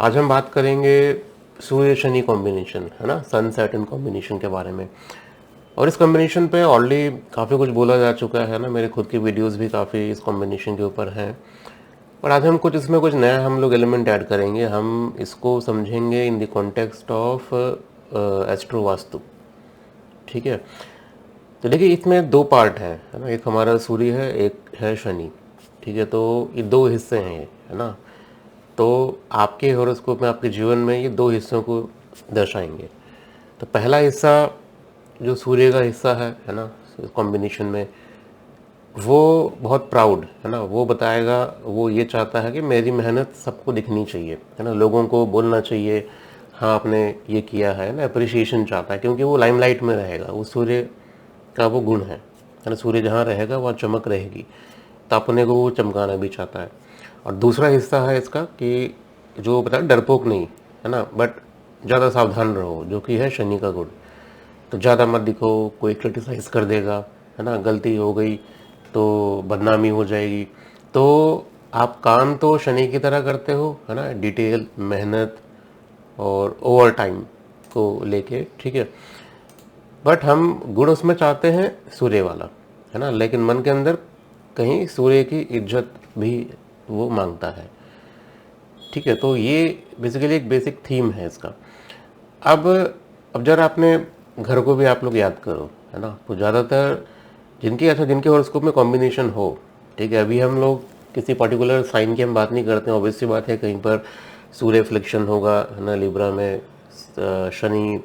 आज हम बात करेंगे सूर्य शनि कॉम्बिनेशन, है ना, सन सैटर्न कॉम्बिनेशन के बारे में। और इस कॉम्बिनेशन पे ऑलरेडी काफ़ी कुछ बोला जा चुका है ना, मेरे खुद की वीडियोस भी काफ़ी इस कॉम्बिनेशन के ऊपर हैं। पर आज हम कुछ इसमें कुछ नया हम लोग एलिमेंट ऐड करेंगे। हम इसको समझेंगे in the context of astro vastu. ठीक है, तो देखिए इसमें दो पार्ट है ना, एक हमारा सूर्य है, एक है शनि। ठीक है, तो ये दो हिस्से हैं ये, है ना। तो आपके हॉरोस्कोप में आपके जीवन में ये दो हिस्सों को दर्शाएंगे। तो पहला हिस्सा जो सूर्य का हिस्सा है ना, कॉम्बिनेशन में वो बहुत प्राउड है ना, वो बताएगा, वो ये चाहता है कि मेरी मेहनत सबको दिखनी चाहिए, है ना, लोगों को बोलना चाहिए हाँ आपने ये किया है ना, अप्रिसिएशन चाहता है, क्योंकि वो लाइमलाइट में रहेगा, वो सूर्य का वो गुण है ना। सूर्य जहाँ रहेगा वहाँ चमक रहेगी, तो अपने को वो चमकाना भी चाहता है। और दूसरा हिस्सा है इसका कि जो पता है डरपोक नहीं, है ना, बट ज़्यादा सावधान रहो, जो कि है शनि का गुण। तो ज़्यादा मत दिखो, कोई क्रिटिसाइज़ कर देगा, है ना, गलती हो गई तो बदनामी हो जाएगी। तो आप काम तो शनि की तरह करते हो, है ना, डिटेल मेहनत और ओवर टाइम को लेके, ठीक है, बट हम गुण उसमें चाहते हैं सूर्य वाला, है ना, लेकिन मन के अंदर कहीं सूर्य की इज्जत भी वो मांगता है। ठीक है, तो ये बेसिकली एक बेसिक थीम है इसका। अब जरा अपने घर को भी आप लोग याद करो, है ना, तो ज़्यादातर जिनके हॉरोस्कोप में कॉम्बिनेशन हो, ठीक है, अभी हम लोग किसी पर्टिकुलर साइन की हम बात नहीं करते हैं, ऑब्वियसली बात है कहीं पर सूर्य फ्लिक्शन होगा, है ना, लिब्रा में, शनि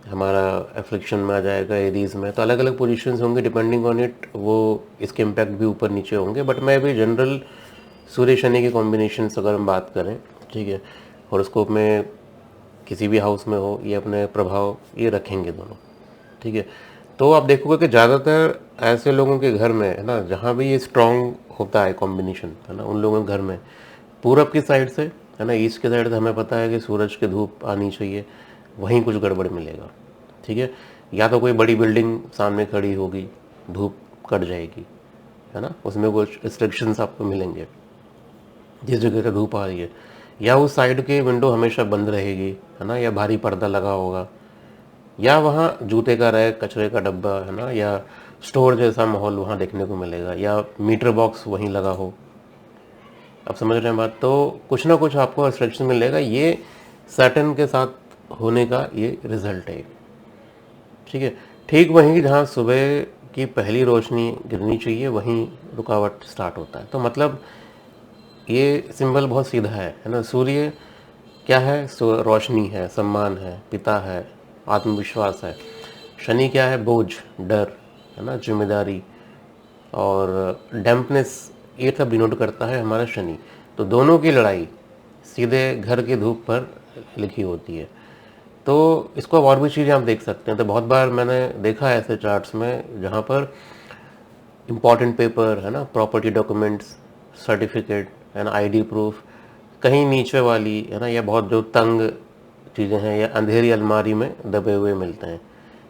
हमारा एफ्लिक्शन में आ जाएगा एरीज में, तो अलग अलग पोजीशंस होंगे डिपेंडिंग ऑन इट, वो इसके इम्पैक्ट भी ऊपर नीचे होंगे। बट मैं अभी जनरल सूर्य शनि के कॉम्बिनेशन अगर हम बात करें, ठीक है, हॉरोस्कोप में किसी भी हाउस में हो, ये अपने प्रभाव ये रखेंगे दोनों। ठीक है, तो आप देखोगे कि ज़्यादातर ऐसे लोगों के घर में, है ना, जहाँ भी ये स्ट्रॉन्ग होता है कॉम्बिनेशन, है ना, उन लोगों के घर में पूरब की साइड से, है ना, ईस्ट की साइड से हमें पता है कि सूरज की धूप आनी चाहिए, वहीं कुछ गड़बड़ मिलेगा। ठीक है, या तो कोई बड़ी बिल्डिंग सामने खड़ी होगी, धूप कट जाएगी, है ना, उसमें कुछ रिस्ट्रिक्शंस आपको मिलेंगे जिस जगह से धूप आ रही है, या उस साइड की विंडो हमेशा बंद रहेगी, है ना, या भारी पर्दा लगा होगा, या वहाँ जूते का रैक, कचरे का डब्बा, है ना, या स्टोर जैसा माहौल वहाँ देखने को मिलेगा, या मीटर बॉक्स वहीं लगा हो। आप समझ रहे हैं बात, तो कुछ ना कुछ आपको रिस्ट्रिक्शन मिलेगा। ये सैटर्न के साथ होने का ये रिजल्ट है। ठीक है, ठीक वहीं जहाँ सुबह की पहली रोशनी गिरनी चाहिए वहीं रुकावट स्टार्ट होता है। तो मतलब ये सिंबल बहुत सीधा है ना। सूर्य क्या है? रोशनी है, सम्मान है, पिता है, आत्मविश्वास है। शनि क्या है? बोझ, डर, है ना, जिम्मेदारी और डैम्पनेस, ये सब डिनोट करता है हमारा शनि। तो दोनों की लड़ाई सीधे घर की धूप पर लिखी होती है। तो इसको और भी चीज़ें आप देख सकते हैं। तो बहुत बार मैंने देखा है ऐसे चार्ट्स में जहाँ पर इम्पॉर्टेंट पेपर, है ना, प्रॉपर्टी डॉक्यूमेंट्स, सर्टिफिकेट, है ना, आईडी प्रूफ कहीं नीचे वाली, है ना, या बहुत जो तंग चीज़ें हैं या अंधेरी अलमारी में दबे हुए मिलते हैं,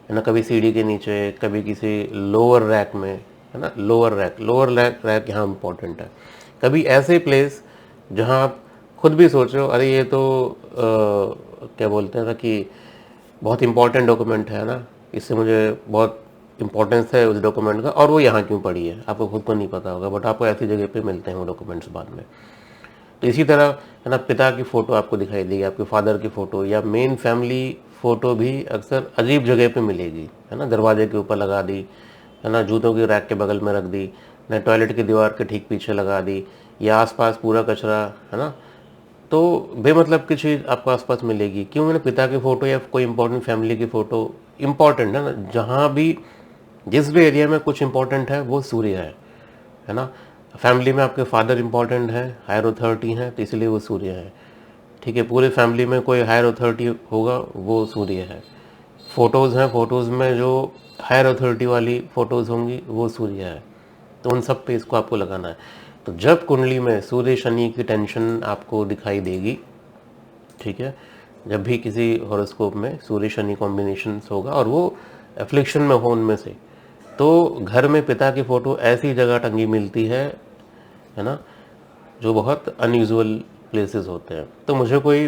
है ना, कभी सीढ़ी के नीचे, कभी किसी लोअर रैक में, है ना, लोअर रैक यहाँ इम्पोर्टेंट है। कभी ऐसे प्लेस जहाँ आप खुद भी सोच रहे हो अरे ये तो क्या बोलते हैं ना कि बहुत इंपॉर्टेंट डॉक्यूमेंट है ना, इससे मुझे बहुत इंपॉर्टेंस है उस डॉक्यूमेंट का, और वो यहाँ क्यों पड़ी है आपको खुद को नहीं पता होगा, बट आपको ऐसी जगह पे मिलते हैं वो डॉक्यूमेंट्स बाद में। तो इसी तरह, है ना, पिता की फ़ोटो आपको दिखाई देगी, आपके फादर की फ़ोटो या मेन फैमिली फ़ोटो भी अक्सर अजीब जगह पे मिलेगी, है ना, दरवाजे के ऊपर लगा दी, है ना, जूतों की रैक के बगल में रख दी, ना टॉयलेट की दीवार के ठीक पीछे लगा दी, या आसपास पूरा कचरा, है ना। तो बेमतलब की चीज़ आपको आसपास मिलेगी। क्यों? मैंने पिता की फ़ोटो या कोई इंपॉर्टेंट फैमिली की फ़ोटो, इंपॉर्टेंट है ना, जहाँ भी जिस भी एरिया में कुछ इंपॉर्टेंट है वो सूर्य है ना। फैमिली में आपके फादर इंपॉर्टेंट है, हायर अथॉरिटी हैं, तो इसलिए वो सूर्य है। ठीक है, पूरे फैमिली में कोई हायर अथॉरिटी होगा वो सूर्य है। फ़ोटोज़ हैं, फ़ोटोज़ में जो हायर अथॉरिटी वाली फ़ोटोज़ होंगी वो सूर्य है। तो उन सब पे इसको आपको लगाना है। तो जब कुंडली में सूर्य शनि की टेंशन आपको दिखाई देगी, ठीक है, जब भी किसी हॉरोस्कोप में सूर्य शनि कॉम्बिनेशन होगा और वो एफ्लिक्शन में हो उनमें से, तो घर में पिता की फ़ोटो ऐसी जगह टंगी मिलती है ना, जो बहुत अनयूजुअल प्लेसेस होते हैं। तो मुझे कोई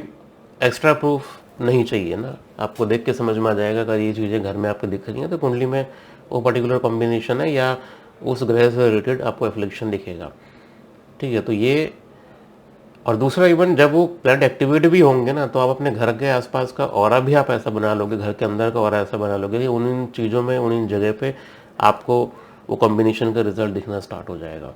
एक्स्ट्रा प्रूफ नहीं चाहिए ना, आपको देख के समझ में आ जाएगा अगर ये चीज़ें घर में आपको दिख रही हैं तो कुंडली में वो पर्टिकुलर कॉम्बिनेशन है या उस ग्रह से रिलेटेड आपको एफ्लिक्शन दिखेगा। ठीक है, तो ये और दूसरा इवन जब वो प्लैनेट एक्टिवेट भी होंगे ना तो आप अपने घर के आसपास का ऑरा भी आप ऐसा बना लोगे, घर के अंदर का ऑरा ऐसा बना लोगे कि उन चीज़ों में उन जगह पे आपको वो कॉम्बिनेशन का रिजल्ट दिखना स्टार्ट हो जाएगा।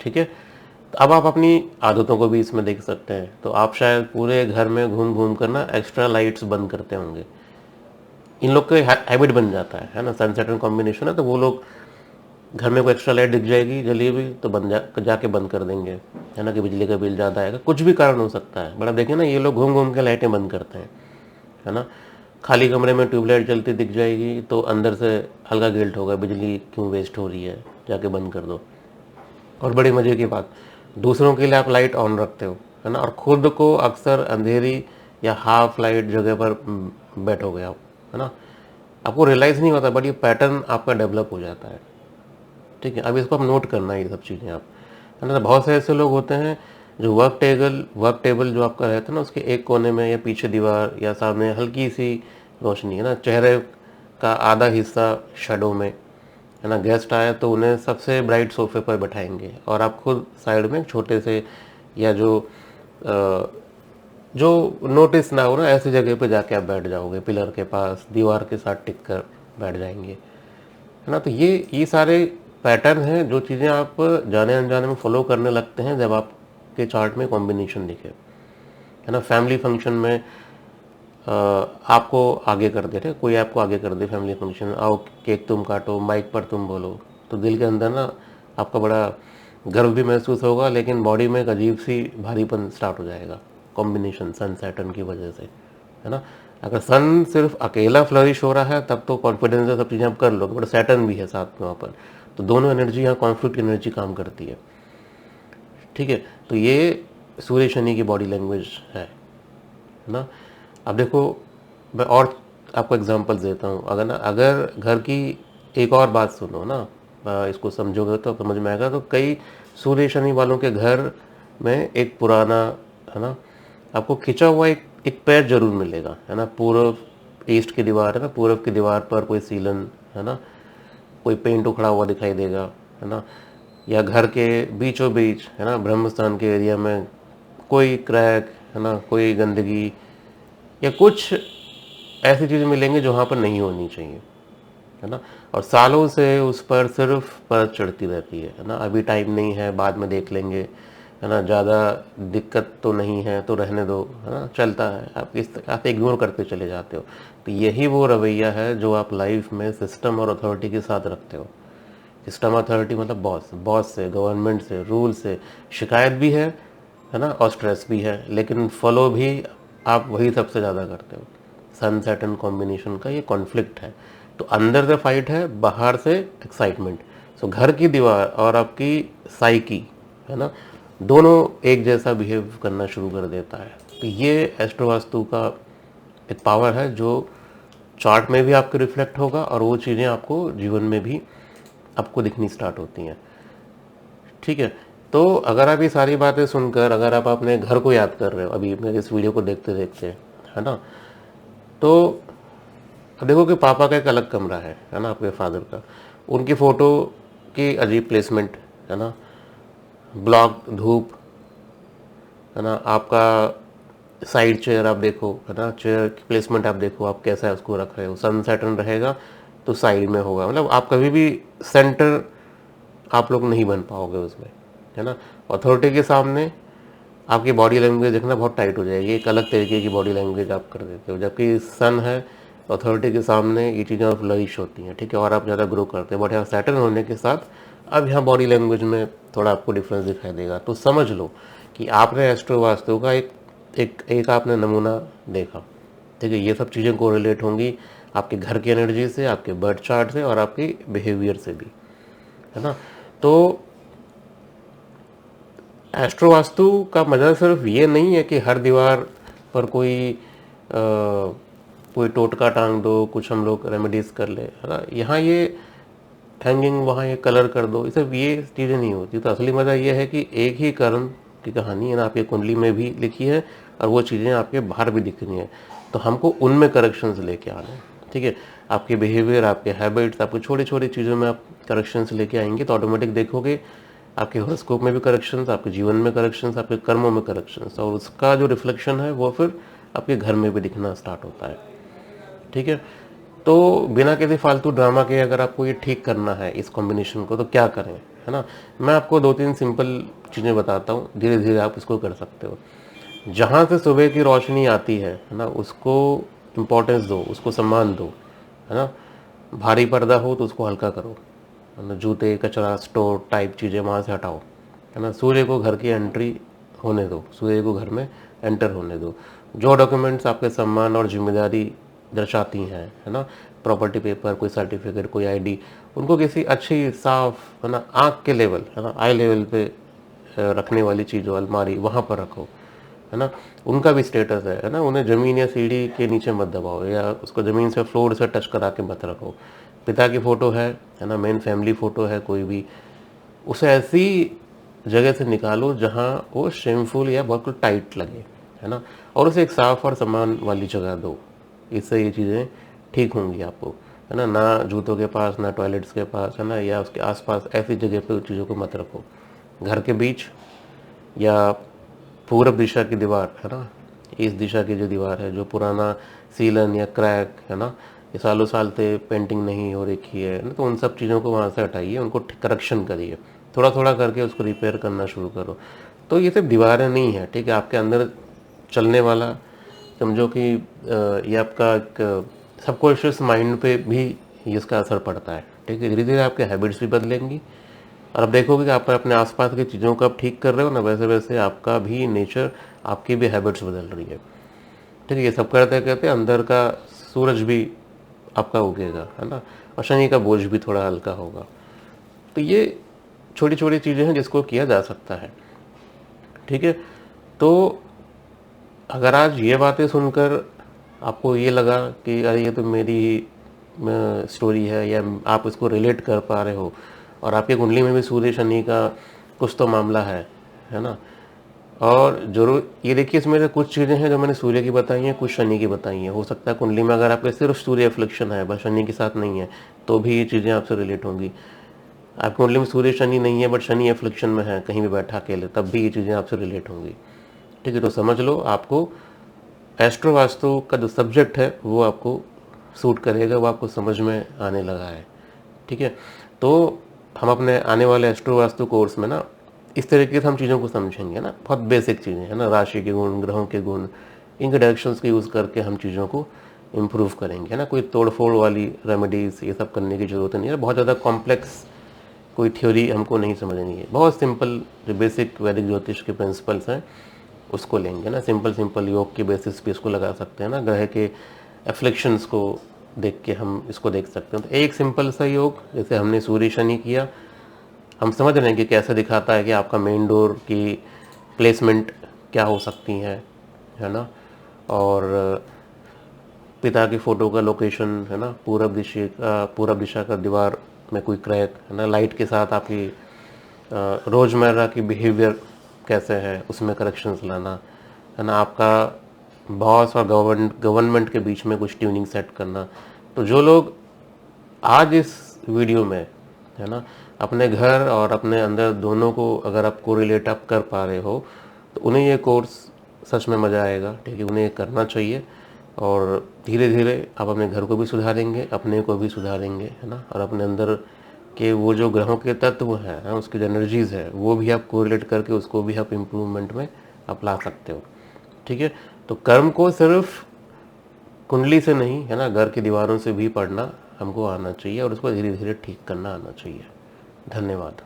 ठीक है, तो अब आप अपनी आदतों को भी इसमें देख सकते हैं। तो आप शायद पूरे घर में घूम घूम कर ना एक्स्ट्रा लाइट्स बंद करते होंगे, इन लोग का हैबिट बन जाता है ना, सन सैटर्न कॉम्बिनेशन है तो वो लोग घर में कोई एक्स्ट्रा लाइट दिख जाएगी जली हुई तो जाके बंद कर देंगे, है ना, कि बिजली का बिल ज़्यादा आएगा, कुछ भी कारण हो सकता है। बड़ा देखिए ना, ये लोग घूम घूम के लाइटें बंद करते हैं, है ना। खाली कमरे में ट्यूबलाइट जलती दिख जाएगी तो अंदर से हल्का गिल्ट होगा, बिजली क्यों वेस्ट हो रही है, जाके बंद कर दो। और बड़ी मज़े की बात, दूसरों के लिए आप लाइट ऑन रखते हो, है ना, और खुद को अक्सर अंधेरी या हाफ लाइट जगह पर बैठोगे आप, है ना। आपको रियलाइज़ नहीं होता बट ये पैटर्न आपका डेवलप हो जाता है। ठीक है, अब इसको आप नोट करना है ये सब चीज़ें आप, है ना। बहुत से ऐसे लोग होते हैं जो वर्क टेबल जो आपका रहता है ना, उसके एक कोने में या पीछे दीवार या सामने हल्की सी रोशनी, है ना, चेहरे का आधा हिस्सा शेडो में, है ना। गेस्ट आए तो उन्हें सबसे ब्राइट सोफे पर बैठाएंगे और आप खुद साइड में छोटे से या जो नोटिस ना हो ना ऐसी जगह पे जाके आप बैठ जाओगे, पिलर के पास दीवार के साथ टिक कर बैठ जाएंगे, है ना। तो ये सारे पैटर्न हैं जो चीज़ें आप जाने अनजाने में फॉलो करने लगते हैं जब आपके चार्ट में कॉम्बिनेशन दिखे, है ना। फैमिली फंक्शन में आपको आगे कर दे रहे, कोई आपको आगे कर दे फैमिली फंक्शन में, आओ केक तुम काटो, माइक पर तुम बोलो, तो दिल के अंदर ना आपका बड़ा गर्व भी महसूस होगा, लेकिन बॉडी में एक अजीब सी भारीपन स्टार्ट हो जाएगा कॉम्बिनेशन सन सैटर्न की वजह से, है ना। अगर सन सिर्फ अकेला फ्लरिश हो रहा है तब तो कॉन्फिडेंस है, सब चीज़ें आप कर लोगे, बट सैटर्न भी है साथ में वहाँ पर, तो दोनों एनर्जी यहाँ कॉन्फ्लिक्ट एनर्जी काम करती है। ठीक है, तो ये सूर्य शनि की बॉडी लैंग्वेज है ना। अब देखो, मैं और आपको एग्जांपल्स देता हूँ। अगर घर की एक और बात सुनो ना, इसको समझोगे तो समझ में आएगा। तो कई सूर्य शनि वालों के घर में एक पुराना, है ना, आपको खिंचा हुआ एक पैर जरूर मिलेगा, है ना। पूर्व ईस्ट की दीवार है ना, पूर्व की दीवार पर कोई सीलन, है ना, कोई पेंट उखड़ा हुआ दिखाई देगा, है ना, या घर के बीचों बीच, है ना, ब्रह्मस्थान के एरिया में कोई क्रैक, है ना, कोई गंदगी या कुछ ऐसी चीज़ें मिलेंगी जो वहाँ पर नहीं होनी चाहिए, है ना। और सालों से उस पर सिर्फ परत चढ़ती रहती है ना, अभी टाइम नहीं है, बाद में देख लेंगे, है ना, ज़्यादा दिक्कत तो नहीं है तो रहने दो, है ना, चलता है, आप इस आप इग्नोर करते चले जाते हो। तो यही वो रवैया है जो आप लाइफ में सिस्टम और अथॉरिटी के साथ रखते हो। सिस्टम अथॉरिटी मतलब बॉस से, गवर्नमेंट से, रूल से शिकायत भी है ना, और स्ट्रेस भी है, लेकिन फॉलो भी आप वही सबसे ज़्यादा करते हो। सन सैटर्न कॉम्बिनेशन का ये कॉन्फ्लिक्ट है। तो अंदर से फाइट है, बाहर से एक्साइटमेंट। सो घर की दीवार और आपकी साइकी, है ना, दोनों एक जैसा बिहेव करना शुरू कर देता है। तो ये एस्ट्रो वास्तु का एक पावर है जो चार्ट में भी आपके रिफ्लेक्ट होगा और वो चीज़ें आपको जीवन में भी आपको दिखनी स्टार्ट होती हैं। ठीक है, तो अगर आप ये सारी बातें सुनकर अगर आप अपने घर को याद कर रहे हो अभी मेरे इस वीडियो को देखते देखते, है ना, तो अब देखो कि पापा का एक अलग कमरा है ना, आपके फादर का, उनकी फ़ोटो की अजीब प्लेसमेंट, है ना, ब्लॉक धूप, है ना, आपका साइड चेयर आप देखो, है ना, चेयर की प्लेसमेंट आप देखो, आप कैसा है उसको रख रहे हो। सन सैटर्न रहेगा तो साइड में होगा, मतलब आप कभी भी सेंटर आप लोग नहीं बन पाओगे उसमें, है ना। अथॉरिटी के सामने आपकी बॉडी लैंग्वेज देखना बहुत टाइट हो जाएगी, एक अलग तरीके की बॉडी लैंग्वेज आप कर देते हो, जबकि सन है अथॉरिटी के सामने ये चीज़ें फ्लरिश होती हैं। ठीक है, और आप ज़्यादा ग्रो करते हैं, बट यहाँ सैटर्न होने के साथ अब यहाँ बॉडी लैंग्वेज में थोड़ा आपको डिफरेंस दिखाई देगा। तो समझ लो कि आपने एस्ट्रो वास्तु का एक आपने नमूना देखा। ठीक है, ये सब चीज़ें कोरिलेट होंगी आपके घर की एनर्जी से, आपके बर्थ चार्ट से और आपके बिहेवियर से भी, है ना। तो एस्ट्रो वास्तु का मज़ा सिर्फ ये नहीं है कि हर दीवार पर कोई टोटका टांग दो, कुछ हम लोग रेमेडीज कर ले, है ना। यहाँ ये हैंगिंग, वहाँ ये कलर कर दो, ये सब ये चीज़ें नहीं होती। तो असली मज़ा ये है कि एक ही कर्म की कहानी है ना आपकी कुंडली में भी लिखी है और वो चीज़ें आपके बाहर भी दिख रही हैं, तो हमको उनमें करेक्शंस लेके आने हैं। ठीक है, आपके बिहेवियर, आपके हैबिट्स, आपकी छोटी छोटी चीज़ों में आप करेक्शंस लेके आएंगे तो ऑटोमेटिक देखोगे आपके हॉरोस्कोप में भी करेक्शंस, आपके जीवन में करेक्शंस, आपके कर्मों में करेक्शंस, और उसका जो रिफ्लेक्शन है वो फिर आपके घर में भी दिखना स्टार्ट होता है। ठीक है, तो बिना किसी फालतू ड्रामा के अगर आपको ये ठीक करना है इस कॉम्बिनेशन को तो क्या करें, है ना। मैं आपको 2-3 सिंपल चीज़ें बताता हूँ, धीरे धीरे आप इसको कर सकते हो। जहाँ से सुबह की रोशनी आती है ना, उसको इम्पोर्टेंस दो, उसको सम्मान दो, है ना। भारी पर्दा हो तो उसको हल्का करो, है ना। जूते, कचरा, स्टोर टाइप चीज़ें वहाँ से हटाओ, है ना। सूर्य को घर की एंट्री होने दो, सूर्य को घर में एंटर होने दो। जो डॉक्यूमेंट्स आपके सम्मान और जिम्मेदारी दर्शाती हैं, है ना, प्रॉपर्टी पेपर, कोई सर्टिफिकेट, कोई आईडी, उनको किसी अच्छी साफ, है ना, आँख के लेवल, है ना, आई लेवल पे रखने वाली चीज़ हो, अलमारी वहाँ पर रखो, है ना। उनका भी स्टेटस है ना, उन्हें ज़मीन या सीढ़ी के नीचे मत दबाओ या उसको ज़मीन से फ्लोर से टच करा के मत रखो। पिता की फ़ोटो है ना, मेन फैमिली फ़ोटो है कोई भी, उसे ऐसी जगह से निकालो जहाँ वो शेमफुल या बहुत टाइट लगे, है ना, और उसे एक साफ और सम्मान वाली जगह दो। इससे ये चीज़ें ठीक होंगी आपको, है ना। ना जूतों के पास, ना टॉयलेट्स के पास, है ना, या उसके आसपास ऐसी जगह पे चीज़ों को मत रखो। घर के बीच या पूरब दिशा की दीवार, है ना, इस दिशा की जो दीवार है, जो पुराना सीलन या क्रैक, है ना, ये सालों साल से पेंटिंग नहीं हो रखी है ना, तो उन सब चीज़ों को वहाँ से हटाइए, उनको करेक्शन करिए, थोड़ा थोड़ा करके उसको रिपेयर करना शुरू करो। तो ये सिर्फ दीवारें नहीं है, ठीक है, आपके अंदर चलने वाला, समझो कि ये आपका एक सबकॉन्शियस माइंड पे भी इसका असर पड़ता है। ठीक है, धीरे धीरे आपके हैबिट्स भी बदलेंगी और अब देखोगे कि आप अपने आसपास की चीज़ों को आप ठीक कर रहे हो ना, वैसे वैसे आपका भी नेचर, आपकी भी हैबिट्स बदल रही है। ठीक है, ये सब करते करते अंदर का सूरज भी आपका उगेगा, है ना, और शनि का बोझ भी थोड़ा हल्का होगा। तो ये छोटी छोटी चीज़ें हैं जिसको किया जा सकता है। ठीक है, तो अगर आज ये बातें सुनकर आपको ये लगा कि अरे ये तो मेरी ही स्टोरी है, या आप इसको रिलेट कर पा रहे हो, और आपकी कुंडली में भी सूर्य शनि का कुछ तो मामला है ना, और जरूर ये देखिए इसमें से कुछ चीज़ें हैं जो मैंने सूर्य की बताई हैं, कुछ शनि की बताई हैं। हो सकता है कुंडली में अगर आपके सिर्फ सूर्य एफ्लिक्शन है, बस शनि के साथ नहीं है, तो भी ये चीज़ें आपसे रिलेट होंगी। आपकी कुंडली में सूर्य शनि नहीं है बट शनि एफ्लिक्शन में है, कहीं भी बैठा अकेले, तब भी ये चीज़ें आपसे रिलेट होंगी। ठीक है, तो समझ लो आपको एस्ट्रो वास्तु का जो सब्जेक्ट है वो आपको सूट करेगा, वो आपको समझ में आने लगा है। ठीक है, तो हम अपने आने वाले एस्ट्रो वास्तु कोर्स में ना इस तरीके से हम चीज़ों को समझेंगे ना, बहुत बेसिक चीज़ें है ना, राशि के गुण, ग्रहों के गुण, इनके डायरेक्शंस के यूज़ करके हम चीज़ों को इम्प्रूव करेंगे, है ना। कोई तोड़फोड़ वाली रेमेडीज़ ये सब करने की ज़रूरत नहीं है, बहुत ज़्यादा कॉम्प्लेक्स कोई थ्योरी हमको नहीं समझनी है। बहुत सिंपल जो बेसिक वैदिक ज्योतिष के प्रिंसिपल्स हैं उसको लेंगे ना, सिंपल सिंपल योग के बेसिस पे इसको लगा सकते हैं ना, ग्रह के एफ्लिक्शंस को देख के हम इसको देख सकते हैं। तो एक सिंपल सा योग जैसे हमने सूर्य शनि किया, हम समझ रहे हैं कि कैसे दिखाता है कि आपका मेन डोर की प्लेसमेंट क्या हो सकती है ना, और पिता की फ़ोटो का लोकेशन, है ना, पूरब दिशा का दीवार में कोई क्रैक, है ना, लाइट के साथ आपकी रोज़मर्रा की बिहेवियर कैसे है उसमें करेक्शंस लाना, है ना, आपका बॉस और गवर्नमेंट के बीच में कुछ ट्यूनिंग सेट करना। तो जो लोग आज इस वीडियो में, है ना, अपने घर और अपने अंदर दोनों को अगर आप कोरिलेट आप कर पा रहे हो तो उन्हें ये कोर्स सच में मज़ा आएगा। ठीक है, उन्हें ये करना चाहिए और धीरे धीरे आप अपने घर को भी सुधारेंगे, अपने को भी सुधारेंगे, है ना, और अपने अंदर के वो जो ग्रहों के तत्व हैं, उसकी जो एनर्जीज़ है वो भी आप कोरिलेट करके उसको भी आप इम्प्रूवमेंट में आप ला सकते हो। ठीक है, तो कर्म को सिर्फ कुंडली से नहीं, है ना, घर की दीवारों से भी पढ़ना हमको आना चाहिए और उसको धीरे धीरे ठीक करना आना चाहिए। धन्यवाद।